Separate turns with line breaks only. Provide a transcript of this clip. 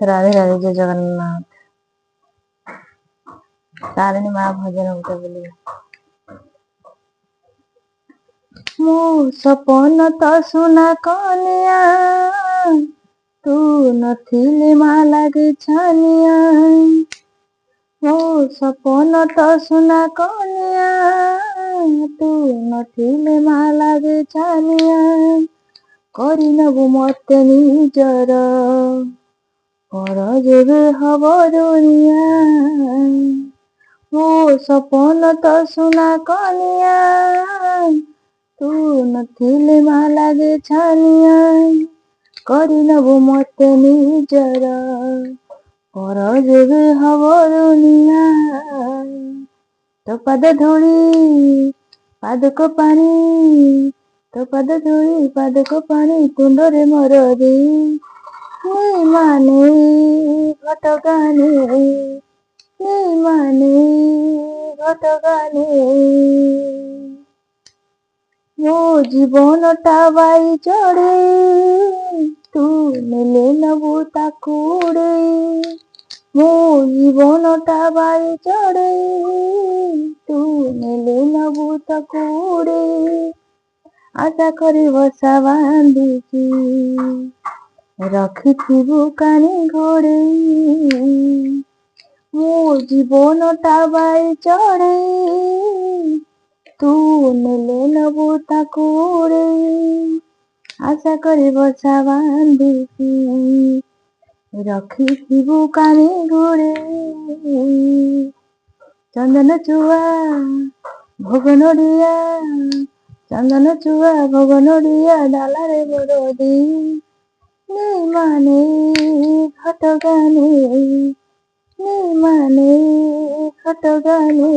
राधे राधे, जय जगन्नाथ। तारिणी माँ भजन गुटे बोलिए। मो सपन तो सुना कनिया, तू नथिले माँ लागे छानिया। मो सपन तो सुना कनिया, तू नथिले माँ लागे छानिया। करी नबु मते निजर, पर जेबे हब दुनिया। मो सपन तो सुना कनिया, तू नथिले माँ लागे छानिया। करी नबु मते निजर, पर जेबे हब दुनिया। तो पद धूली पाद को पानी, तो पद धूली पाद को पानी, कुंडरे मोर दी। नी माने घटगाने, नी माने घटगाने। मो जीवनटा बाई चढ़े, तू नेले नबु ताकू उड़े। मो जीवनटा बाई चढ़े, तू नेले नबु ताकू उड़े। आशा करी बसा बांधिकी, रखिथिबु कानी घोड़ेई। मो जीवनटा बाई चढ़े, तू नेले नबु ताकू उड़ेई। आशा करी बसा बांधिकी, रखिथिबु कानी घोड़ेई। चंदन चुआ भोग नडिया, चंदन चुआ भोग नडिया, डालारे बरदी। नी माने घटगाने, नी माने घटगाने।